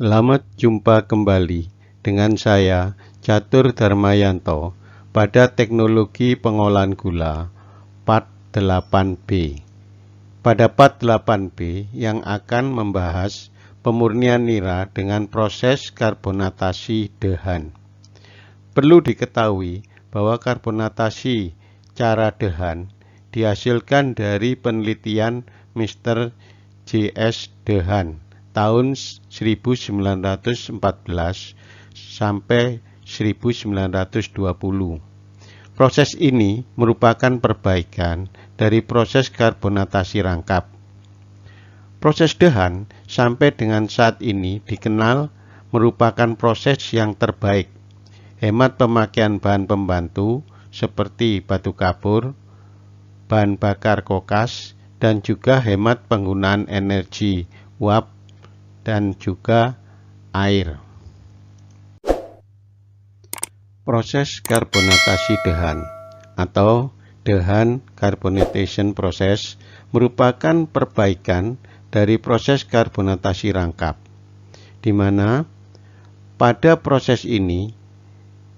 Selamat jumpa kembali dengan saya, Catur Darmayanto, pada teknologi pengolahan gula part 8B. Pada part 8B yang akan membahas pemurnian nira dengan proses karbonatasi Dehaene. Perlu diketahui bahwa karbonatasi cara Dehaene dihasilkan dari penelitian Mr. J.S. Dehaene tahun 1914 sampai 1920. Proses ini merupakan perbaikan dari proses karbonatasi rangkap. Proses Dehaene sampai dengan saat ini dikenal merupakan proses yang terbaik. Hemat pemakaian bahan pembantu seperti batu kapur, bahan bakar kokas, dan juga hemat penggunaan energi uap dan juga air. Proses karbonatasi Dehaene atau Dehaene Carbonation Process merupakan perbaikan dari proses karbonatasi rangkap, di mana pada proses ini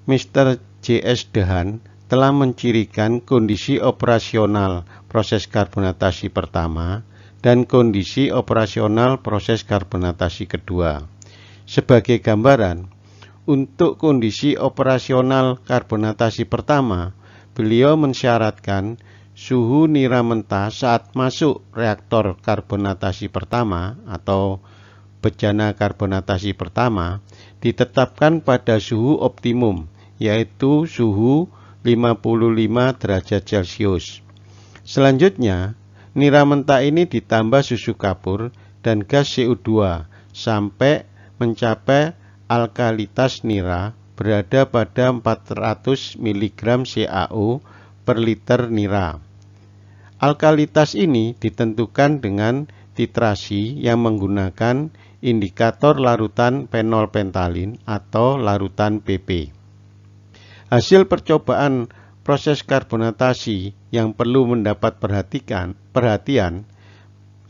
Mr. J.S. Dehaene telah mencirikan kondisi operasional proses karbonatasi pertama dan kondisi operasional proses karbonatasi kedua. Sebagai gambaran, untuk kondisi operasional karbonatasi pertama, beliau mensyaratkan suhu nira mentah saat masuk reaktor karbonatasi pertama atau bejana karbonatasi pertama ditetapkan pada suhu optimum, yaitu suhu 55 derajat Celcius. Selanjutnya, nira mentah ini ditambah susu kapur dan gas CO2 sampai mencapai alkalitas nira berada pada 400 mg CaO per liter nira. Alkalitas ini ditentukan dengan titrasi yang menggunakan indikator larutan fenolpentalin atau larutan PP. Hasil percobaan proses karbonatasi yang perlu mendapat perhatian.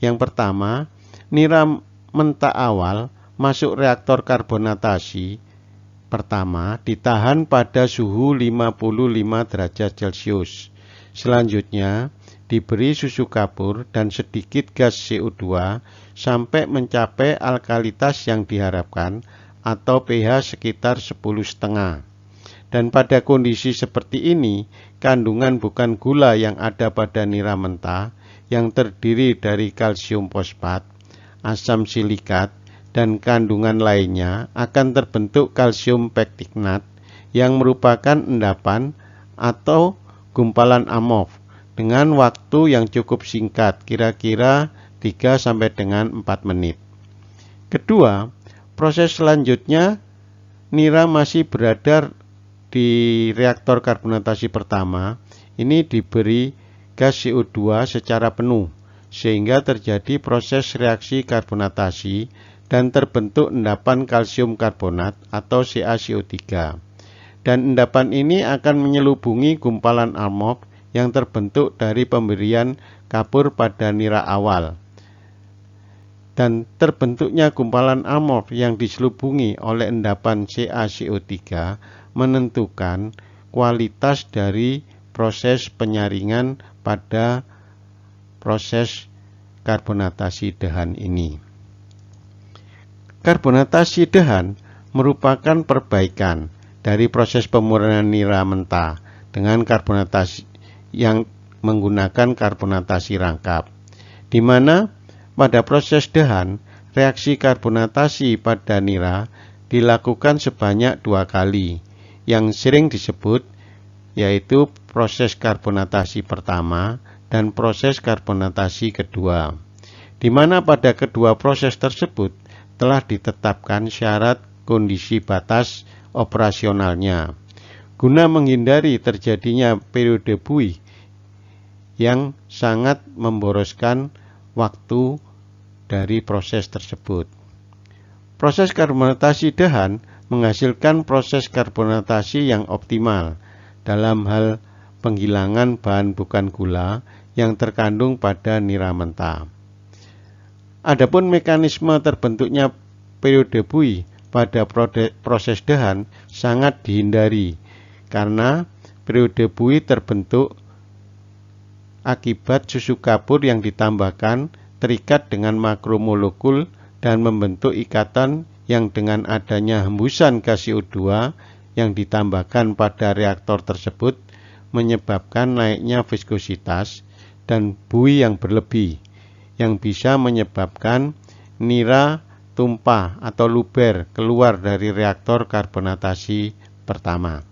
Yang pertama, nira mentah awal masuk reaktor karbonatasi pertama ditahan pada suhu 55 derajat Celcius. Selanjutnya, diberi susu kapur dan sedikit gas CO2 sampai mencapai alkalitas yang diharapkan atau pH sekitar 10,5. Dan pada kondisi seperti ini, kandungan bukan gula yang ada pada nira mentah yang terdiri dari kalsium fosfat, asam silikat, dan kandungan lainnya akan terbentuk kalsium pektinat yang merupakan endapan atau gumpalan amorf dengan waktu yang cukup singkat, kira-kira 3 sampai dengan 4 menit. Kedua, proses selanjutnya nira masih berada di reaktor karbonatasi pertama, ini diberi gas CO2 secara penuh, sehingga terjadi proses reaksi karbonatasi dan terbentuk endapan kalsium karbonat atau CaCO3. Dan endapan ini akan menyelubungi gumpalan amorf yang terbentuk dari pemberian kapur pada nira awal. Dan terbentuknya gumpalan amorf yang diselubungi oleh endapan CaCO3 menentukan kualitas dari proses penyaringan pada proses karbonatasi Dehaene ini. Karbonatasi Dehaene merupakan perbaikan dari proses pemurnian nira mentah dengan karbonatasi yang menggunakan karbonatasi rangkap, di mana pada proses Dehaene reaksi karbonatasi pada nira dilakukan sebanyak 2 kali, yang sering disebut yaitu proses karbonatasi pertama dan proses karbonatasi kedua, di mana pada kedua proses tersebut telah ditetapkan syarat kondisi batas operasionalnya, guna menghindari terjadinya periode buih yang sangat memboroskan waktu dari proses tersebut. Proses karbonatasi Dehaene menghasilkan proses karbonatasi yang optimal dalam hal penghilangan bahan bukan gula yang terkandung pada nira mentah. Adapun mekanisme terbentuknya periode buih pada proses dehan sangat dihindari karena periode buih terbentuk akibat susu kapur yang ditambahkan terikat dengan makromolekul dan membentuk ikatan yang dengan adanya hembusan gas CO2 yang ditambahkan pada reaktor tersebut menyebabkan naiknya viskositas dan buih yang berlebih yang bisa menyebabkan nira tumpah atau luber keluar dari reaktor karbonatasi pertama.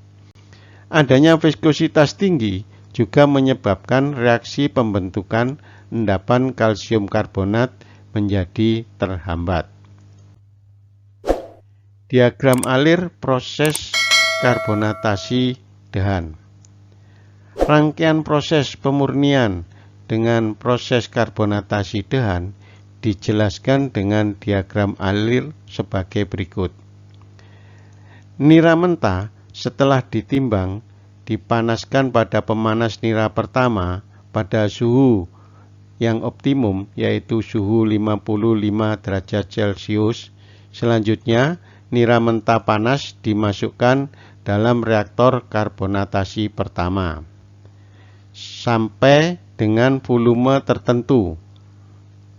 Adanya viskositas tinggi juga menyebabkan reaksi pembentukan endapan kalsium karbonat menjadi terhambat. Diagram alir proses karbonatasi dehan. Rangkaian proses pemurnian dengan proses karbonatasi dehan dijelaskan dengan diagram alir sebagai berikut. Nira mentah setelah ditimbang dipanaskan pada pemanas nira pertama pada suhu yang optimum yaitu suhu 55 derajat Celcius. Selanjutnya nira mentah panas dimasukkan dalam reaktor karbonatasi pertama sampai dengan volume tertentu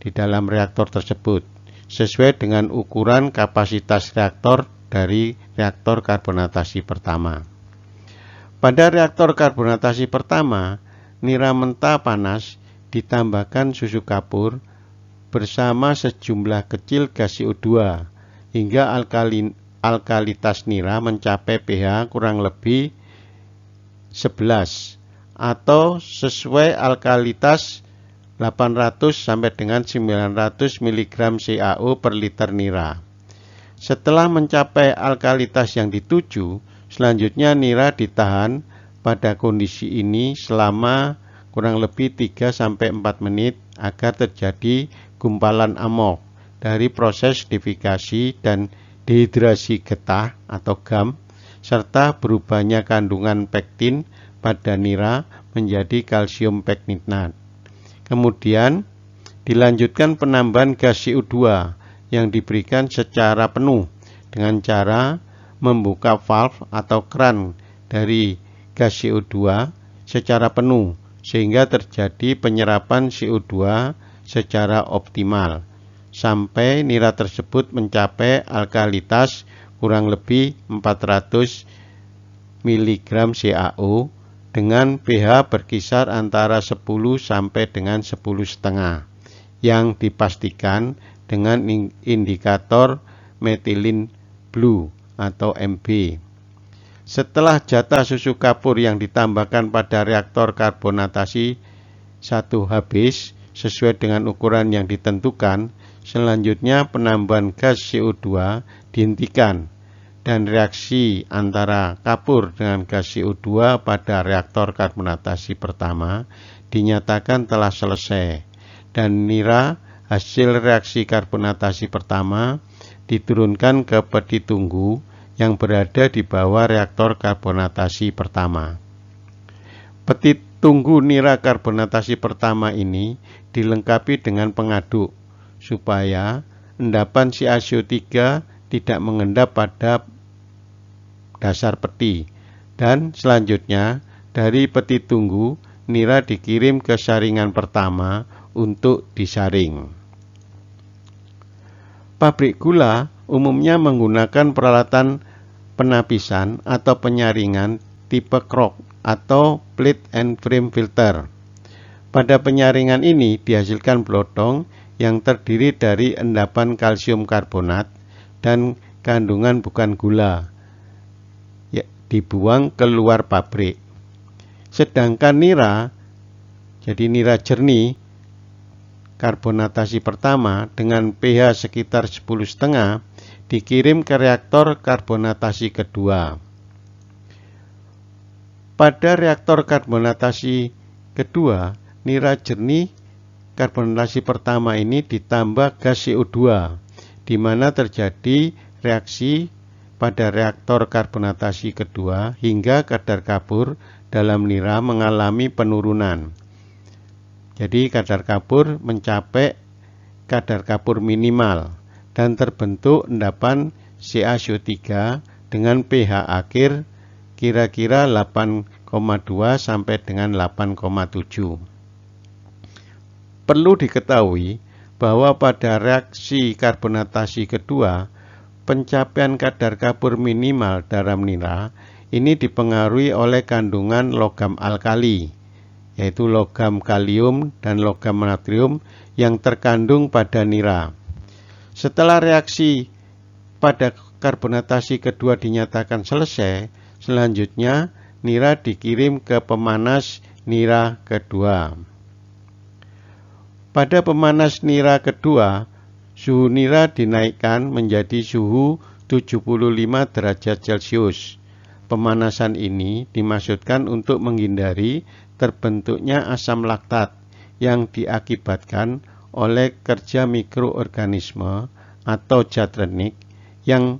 di dalam reaktor tersebut sesuai dengan ukuran kapasitas reaktor dari reaktor karbonatasi pertama. Pada reaktor karbonatasi pertama, nira mentah panas ditambahkan susu kapur bersama sejumlah kecil gas CO2 hingga alkalitas nira mencapai pH kurang lebih 11 atau sesuai alkalitas 800 sampai dengan 900 mg CaO per liter nira. Setelah mencapai alkalitas yang dituju, selanjutnya nira ditahan pada kondisi ini selama kurang lebih 3 sampai 4 menit agar terjadi gumpalan amok dari proses dehidrasi dan dehidrasi getah atau GAM serta berubahnya kandungan pektin pada nira menjadi kalsium pektinat. Kemudian dilanjutkan penambahan gas CO2 yang diberikan secara penuh dengan cara membuka valve atau keran dari gas CO2 secara penuh sehingga terjadi penyerapan CO2 secara optimal sampai nira tersebut mencapai alkalitas kurang lebih 400 mg CaO dengan pH berkisar antara 10 sampai dengan 10,5 yang dipastikan dengan indikator methylene blue atau MB. Setelah jatah susu kapur yang ditambahkan pada reaktor karbonatasi 1 habis sesuai dengan ukuran yang ditentukan, selanjutnya penambahan gas CO2 dihentikan dan reaksi antara kapur dengan gas CO2 pada reaktor karbonatasi pertama dinyatakan telah selesai dan nira hasil reaksi karbonatasi pertama diturunkan ke peti tunggu yang berada di bawah reaktor karbonatasi pertama. Peti tunggu nira karbonatasi pertama ini dilengkapi dengan pengaduk supaya endapan CaCO3 tidak mengendap pada dasar peti dan selanjutnya dari peti tunggu nira dikirim ke saringan pertama untuk disaring. Pabrik gula umumnya menggunakan peralatan penapisan atau penyaringan tipe Krok atau plate and frame filter. Pada penyaringan ini dihasilkan blotong yang terdiri dari endapan kalsium karbonat dan kandungan bukan gula dibuang keluar pabrik. Sedangkan nira, jadi nira jernih karbonatasi pertama dengan pH sekitar 10,5 dikirim ke reaktor karbonatasi kedua. Pada reaktor karbonatasi kedua, nira jernih karbonatasi pertama ini ditambah gas CO2, di mana terjadi reaksi pada reaktor karbonatasi kedua hingga kadar kapur dalam nira mengalami penurunan. Jadi kadar kapur mencapai kadar kapur minimal dan terbentuk endapan CaCO3 dengan pH akhir kira-kira 8,2 sampai dengan 8,7. Perlu diketahui bahwa pada reaksi karbonatasi kedua, pencapaian kadar kapur minimal dalam nira ini dipengaruhi oleh kandungan logam alkali, yaitu logam kalium dan logam natrium yang terkandung pada nira. Setelah reaksi pada karbonatasi kedua dinyatakan selesai, selanjutnya nira dikirim ke pemanas nira kedua. Pada pemanas nira kedua, suhu nira dinaikkan menjadi suhu 75 derajat Celcius. Pemanasan ini dimaksudkan untuk menghindari terbentuknya asam laktat yang diakibatkan oleh kerja mikroorganisme atau zat renik yang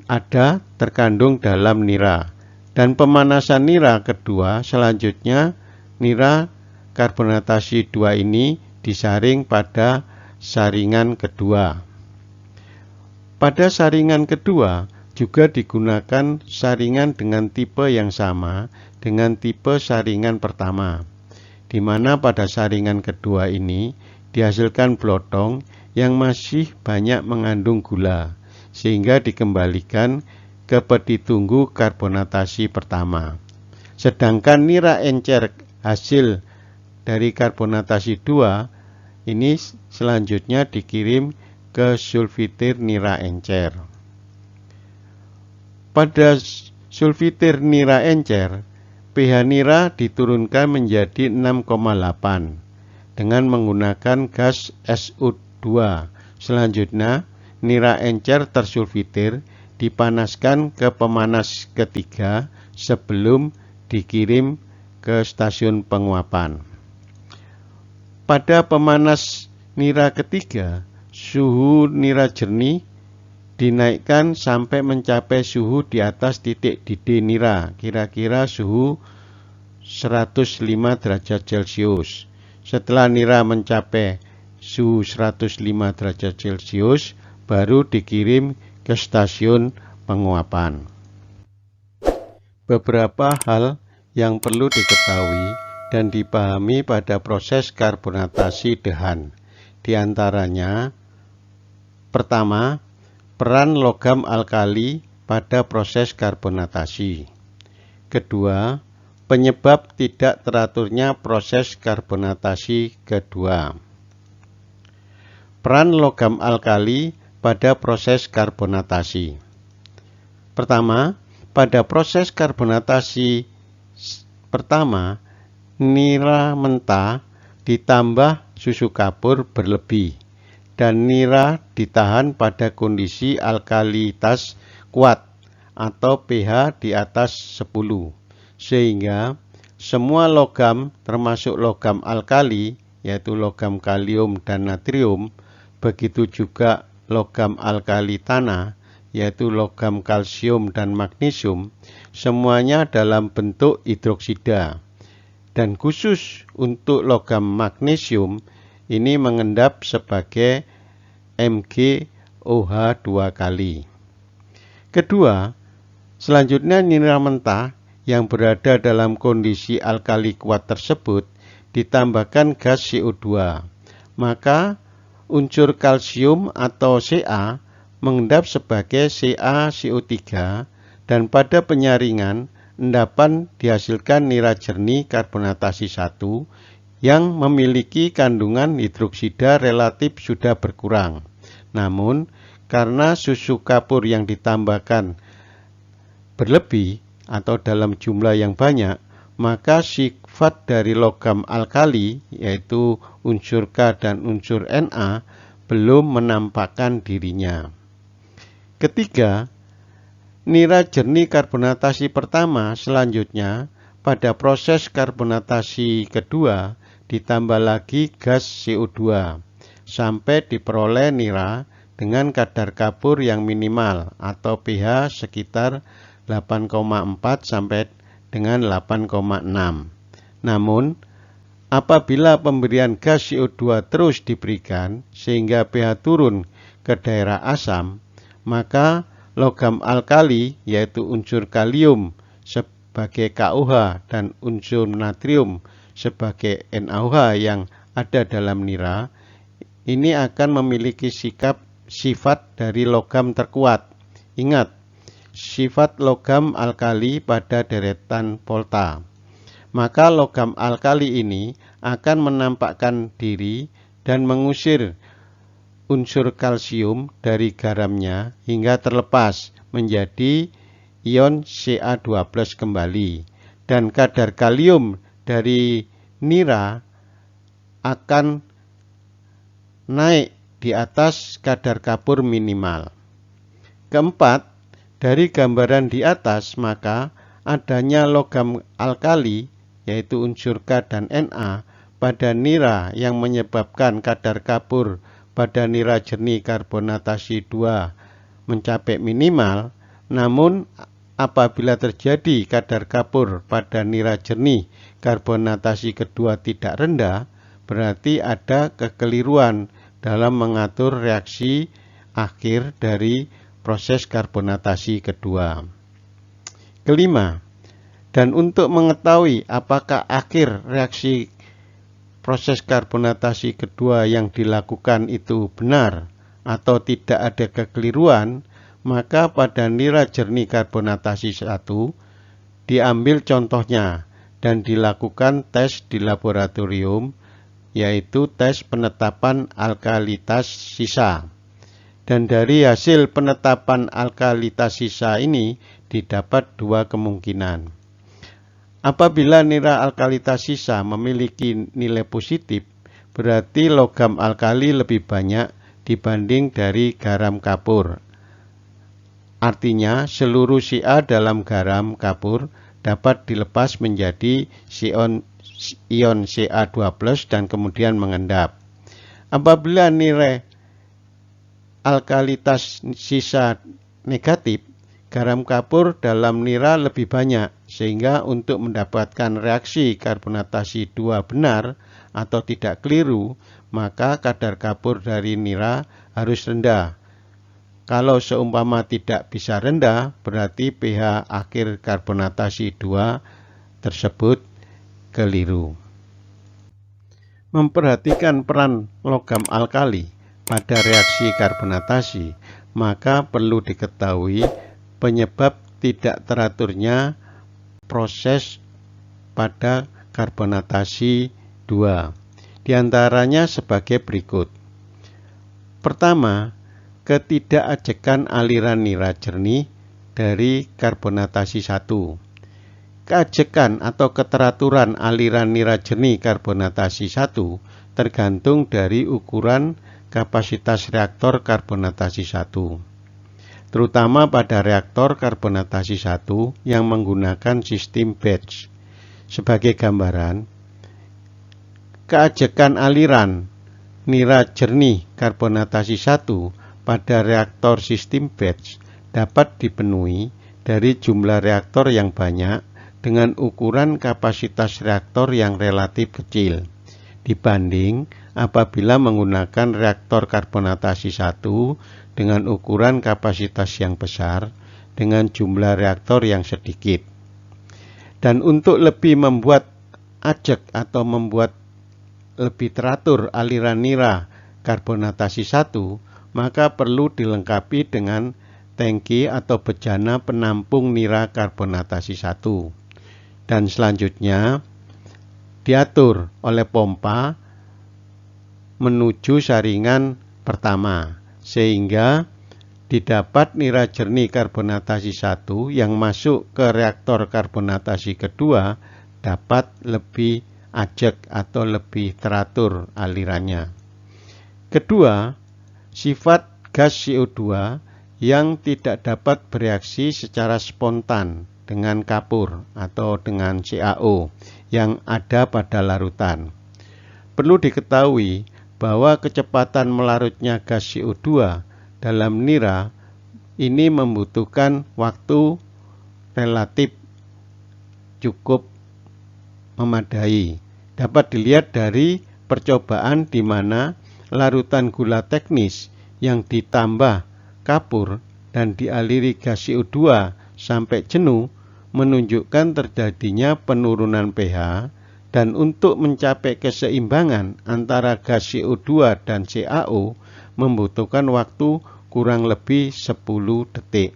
ada terkandung dalam nira. Dan pemanasan nira kedua selanjutnya nira karbonatasi 2 ini disaring pada saringan kedua. Pada saringan kedua juga digunakan saringan dengan tipe yang sama dengan tipe saringan pertama, di mana pada saringan kedua ini dihasilkan blotong yang masih banyak mengandung gula, sehingga dikembalikan ke peti tunggu karbonatasi pertama. Sedangkan nira encer hasil dari karbonatasi 2 ini selanjutnya dikirim ke sulfitir nira encer. Pada sulfitir nira encer, pH nira diturunkan menjadi 6,8 dengan menggunakan gas SO2. Selanjutnya, nira encer tersulfitir dipanaskan ke pemanas ketiga sebelum dikirim ke stasiun penguapan. Pada pemanas nira ketiga, suhu nira jernih dinaikkan sampai mencapai suhu di atas titik didih nira, kira-kira suhu 105 derajat Celcius. Setelah nira mencapai suhu 105 derajat Celcius, baru dikirim ke stasiun penguapan. Beberapa hal yang perlu diketahui dan dipahami pada proses karbonatasi dehan. Di antaranya, pertama, peran logam alkali pada proses karbonatasi. Kedua, penyebab tidak teraturnya proses karbonatasi kedua. Peran logam alkali pada proses karbonatasi. Pertama, pada proses karbonatasi pertama, nira mentah ditambah susu kapur berlebih dan nira ditahan pada kondisi alkalitas kuat atau pH di atas 10, sehingga semua logam termasuk logam alkali yaitu logam kalium dan natrium, begitu juga logam alkali tanah yaitu logam kalsium dan magnesium, semuanya dalam bentuk hidroksida. Dan khusus untuk logam magnesium ini mengendap sebagai MgOH 2 kali. Kedua, selanjutnya nira mentah yang berada dalam kondisi alkali kuat tersebut ditambahkan gas CO2. Maka unsur kalsium atau Ca mengendap sebagai CaCO3 dan pada penyaringan endapan dihasilkan nira jernih karbonatasi 1 yang memiliki kandungan hidroksida relatif sudah berkurang. Namun, karena susu kapur yang ditambahkan berlebih atau dalam jumlah yang banyak, maka sifat dari logam alkali yaitu unsur K dan unsur Na belum menampakkan dirinya. Ketiga, nira jernih karbonatasi pertama selanjutnya pada proses karbonatasi kedua ditambah lagi gas CO2 sampai diperoleh nira dengan kadar kapur yang minimal atau pH sekitar 8,4 sampai dengan 8,6. Namun, Apabila pemberian gas CO2 terus diberikan sehingga pH turun ke daerah asam, maka logam alkali yaitu unsur kalium sebagai KOH dan unsur natrium sebagai NaOH yang ada dalam nira ini akan memiliki sifat dari logam terkuat. Ingat, sifat logam alkali pada deretan volta. Maka logam alkali ini akan menampakkan diri dan mengusir unsur kalsium dari garamnya hingga terlepas menjadi ion Ca2+ kembali. Dan kadar kalium dari nira akan naik di atas kadar kapur minimal. Keempat, dari gambaran di atas maka adanya logam alkali yaitu unsur K dan Na pada nira yang menyebabkan kadar kapur pada nira jernih karbonatasi 2 mencapai minimal, namun apabila terjadi kadar kapur pada nira jernih karbonatasi kedua tidak rendah, berarti ada kekeliruan dalam mengatur reaksi akhir dari proses karbonatasi kedua. Kelima, dan untuk mengetahui apakah akhir reaksi proses karbonatasi kedua yang dilakukan itu benar atau tidak ada kekeliruan, maka pada nira jernih karbonatasi 1 diambil contohnya dan dilakukan tes di laboratorium, yaitu tes penetapan alkalitas sisa. Dan dari hasil penetapan alkalitas sisa ini didapat dua kemungkinan. Apabila nira alkalitas sisa memiliki nilai positif, berarti logam alkali lebih banyak dibanding dari garam kapur. Artinya seluruh Ca dalam garam kapur dapat dilepas menjadi ion Ca2+ dan kemudian mengendap. Apabila nilai alkalitas sisa negatif, garam kapur dalam nira lebih banyak, sehingga untuk mendapatkan reaksi karbonatasi 2 benar atau tidak keliru, maka kadar kapur dari nira harus rendah. Kalau seumpama tidak bisa rendah, berarti pH akhir karbonatasi 2 tersebut keliru. Memperhatikan peran logam alkali pada reaksi karbonatasi, maka perlu diketahui penyebab tidak teraturnya proses pada karbonatasi 2. Di antaranya sebagai berikut. Pertama, ketidakajekan aliran nira jernih dari karbonatasi 1. Keajekan atau keteraturan aliran nira jernih karbonatasi 1 tergantung dari ukuran kapasitas reaktor karbonatasi 1. Terutama pada reaktor karbonatasi 1 yang menggunakan sistem batch. Sebagai gambaran, keajekan aliran nira jernih karbonatasi 1 pada reaktor sistem batch dapat dipenuhi dari jumlah reaktor yang banyak dengan ukuran kapasitas reaktor yang relatif kecil dibanding apabila menggunakan reaktor karbonatasi 1 dengan ukuran kapasitas yang besar dengan jumlah reaktor yang sedikit. Dan untuk lebih membuat ajek atau membuat lebih teratur aliran nira karbonatasi 1, maka perlu dilengkapi dengan tangki atau bejana penampung nira karbonatasi 1. Dan selanjutnya diatur oleh pompa menuju saringan pertama, sehingga didapat nira jernih karbonatasi 1 yang masuk ke reaktor karbonatasi kedua dapat lebih ajek atau lebih teratur alirannya. Kedua, sifat gas CO2 yang tidak dapat bereaksi secara spontan dengan kapur atau dengan CaO yang ada pada larutan. Perlu diketahui bahwa kecepatan melarutnya gas CO2 dalam nira ini membutuhkan waktu relatif cukup memadai dapat dilihat dari percobaan di mana larutan gula teknis yang ditambah kapur dan dialiri gas CO2 sampai jenuh menunjukkan terjadinya penurunan pH, dan untuk mencapai keseimbangan antara gas CO2 dan CaO membutuhkan waktu kurang lebih 10 detik.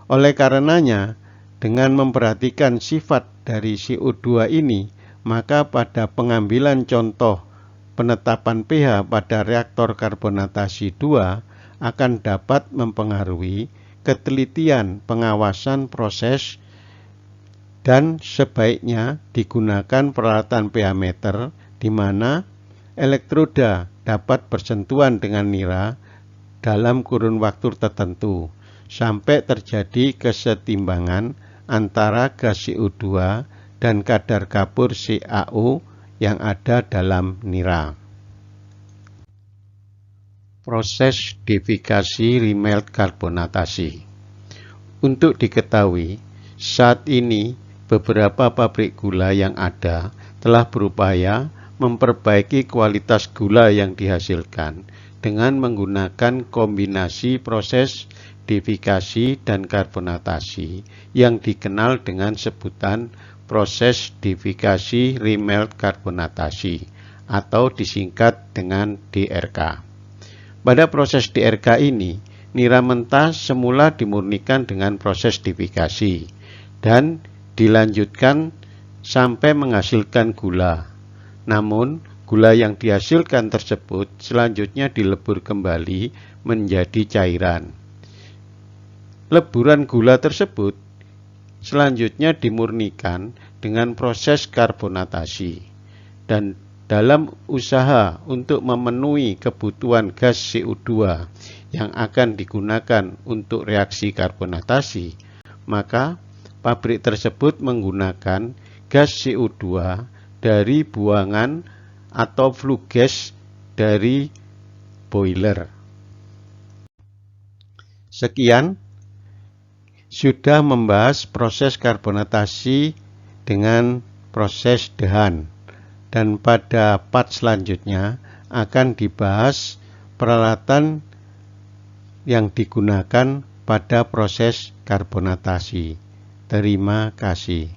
Oleh karenanya, dengan memperhatikan sifat dari CO2 ini, maka pada pengambilan contoh penetapan pH pada reaktor karbonatasi 2 akan dapat mempengaruhi ketelitian pengawasan proses, dan sebaiknya digunakan peralatan pH meter di mana elektroda dapat bersentuhan dengan nira dalam kurun waktu tertentu sampai terjadi kesetimbangan antara gas CO2 dan kadar kapur CaO yang ada dalam nira. Proses devikasi remelt karbonatasi. Untuk diketahui, saat ini beberapa pabrik gula yang ada telah berupaya memperbaiki kualitas gula yang dihasilkan dengan menggunakan kombinasi proses devikasi dan karbonatasi yang dikenal dengan sebutan proses devikasi remelt karbonatasi atau disingkat dengan DRK. Pada proses DRK ini, nira mentah semula dimurnikan dengan proses devikasi dan dilanjutkan sampai menghasilkan gula. Namun, gula yang dihasilkan tersebut selanjutnya dilebur kembali menjadi cairan. Leburan gula tersebut selanjutnya dimurnikan dengan proses karbonatasi, dan dalam usaha untuk memenuhi kebutuhan gas CO2 yang akan digunakan untuk reaksi karbonatasi, maka pabrik tersebut menggunakan gas CO2 dari buangan atau flue gas dari boiler. Sekian, sudah membahas proses karbonatasi dengan proses dehan, dan pada part selanjutnya akan dibahas peralatan yang digunakan pada proses karbonatasi. Terima kasih.